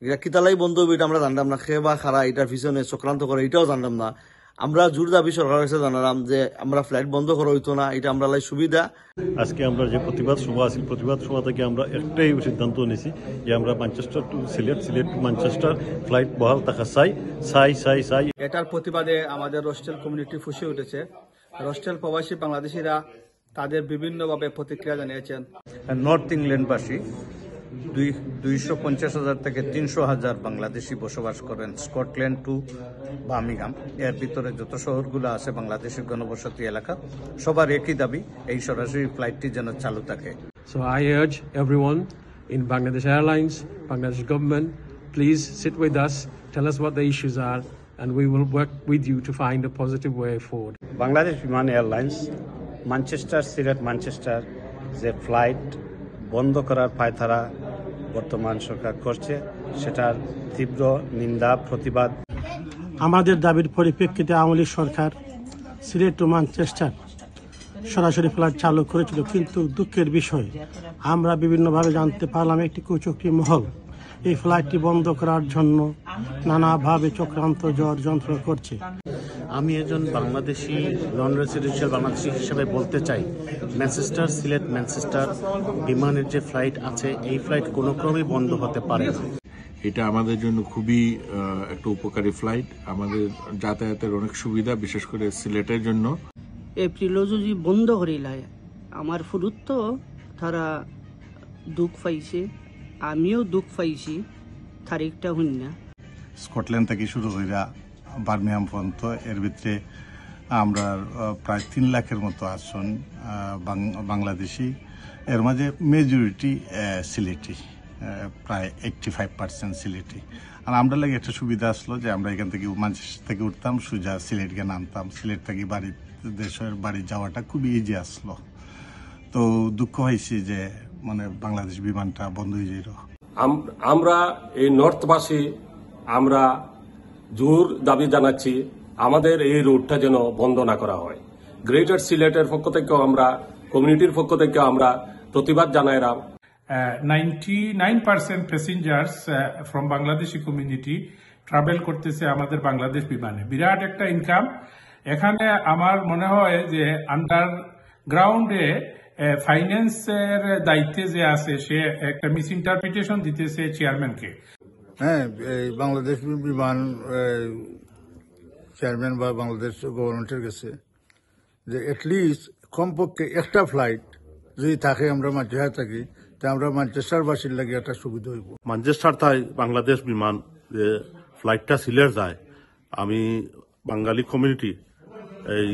এটা কিতালাই বন্ধ হবে এটা আমরা জানতাম না, খেয়ে বা খারা এটার পিছনে চক্রান্ত করে এটাও জানতাম না। আমরা জোর দাবি সরকারের কাছে জানালাম যে আমরা ফ্লাইট বন্ধ করা হইতো না, এটা আমরা লাই সুবিধা। আজকে আমরা যে প্রতিবাদ সভা আছে, প্রতিবাদ সভা থেকে আমরা একটাই সিদ্ধান্ত নিয়েছি যে আমরা Manchester to Sylhet, Sylhet to Manchester flight বহাল থাকা চাই চাই চাই চাই। এটার প্রতিবাদে আমাদের রোস্টেল কমিউনিটি ফুসে উঠেছে। রোস্টেল প্রবাসী বাংলাদেশিরা তাদের বিভিন্নভাবে প্রতিক্রিয়া জানিয়েছেন। নর্থ ইংল্যান্ডবাসী 250,000 থেকে 300,000 বাংলাদেশি বসবাস করেন স্কটল্যান্ড টু বার্মিংহাম। এর ভিতরে যত শহরগুলো আছে বাংলাদেশের ঘনবসতি এলাকা, সবার একই দাবি এই সরাসরি ফ্লাইটটি যেন চালু থাকে। So I urge everyone in Bangladesh Airlines, Bangladesh government, please sit with us, tell us what the issues are, and we will work with you to find a positive way forward. Bangladesh বিমান airlines Manchester Sylhet Manchester যে flight বন্ধ করার পায়তারা বর্তমান সরকার করছে, সেটার তীব্র নিন্দা প্রতিবাদ। আমাদের দাবির পরিপ্রেক্ষিতে আওয়ামী লীগ সরকার সিলেট টু ম্যানচেস্টার সরাসরি ফ্লাইট চালু করেছিল, কিন্তু দুঃখের বিষয় আমরা বিভিন্নভাবে জানতে পারলাম একটি কুচক্রী মহল এই ফ্লাইটটি বন্ধ করার জন্য নানাভাবে চক্রান্ত যন্ত্র করছে। আমি একজন বাংলাদেশি নন রেসিডেন্সিয়াল বাংলাদেশি হিসেবে বলতে চাই, ম্যানচেস্টার সিলেট ম্যানচেস্টার বিমানের যে ফ্লাইট আছে এই ফ্লাইট কোনো ক্রমেই বন্ধ হতে পারে না। এটা আমাদের জন্য খুবই একটা উপকারী ফ্লাইট, আমাদের যাতায়াতের অনেক সুবিধা, বিশেষ করে সিলেটের জন্য। এপ্রিলও যদি বন্ধ করিলায় আমার ফুরুত তারা দুঃখ পাইছে, আমিও দুঃখ পাইছি তারিখটা হইনা। স্কটল্যান্ড থেকে শুরু হইয়া বার্মিংহাম পর্যন্ত এর ভিতরে আমরা প্রায় 3 লাখের মতো আসন বাংলাদেশি, এর মাঝে মেজরিটি সিলেটি, প্রায় 85% সিলেটি। আর আমরা লাগে একটা সুবিধা আসলো যে আমরা এখান থেকে ম্যানচেস্টার থেকে উঠতাম, সোজা সিলেট গিয়ে নামতাম, সিলেট থেকে দেশের বাড়ি যাওয়াটা খুবই ইজি আসলো। তো দুঃখ হয়েছি যে মানে বাংলাদেশ বিমানটা বন্ধ হয়ে যাইল। আমরা এই নর্থবাসী আমরা জোর দাবি জানাচ্ছি আমাদের এই রুটটা যেন বন্ধ না করা হয়। গ্রেটার সিলেটের পক্ষ থেকেও আমরা, কমিউনিটির পক্ষ থেকেও আমরা প্রতিবাদ জানাইলাম। 99% passengers from Bangladeshi community travel করতেছে আমাদের বাংলাদেশ বিমানে, বিরাট একটা ইনকাম। এখানে আমার মনে হয় যে আন্ডারগ্রাউন্ডে ফাইন্যান্সের দায়িত্বে যে আছে সে একটা মিস ইন্টারপ্রিটেশন দিতেছে চেয়ারম্যানকে। হ্যাঁ, এই বাংলাদেশ বিমান চেয়ারম্যান বা বাংলাদেশ গভর্নমেন্টের কাছে যে অ্যাটলিস্ট কমপক্ষে একটা ফ্লাইট যদি থাকে আমরা ম্যানচেস্টার থাকি, তা আমরা ম্যানচেস্টারবাসীর লাগে একটা সুবিধা হইব। ম্যানচেস্টার তাই বাংলাদেশ বিমান যে ফ্লাইটটা সিলেট যায়, আমি বাঙালি কমিউনিটি এই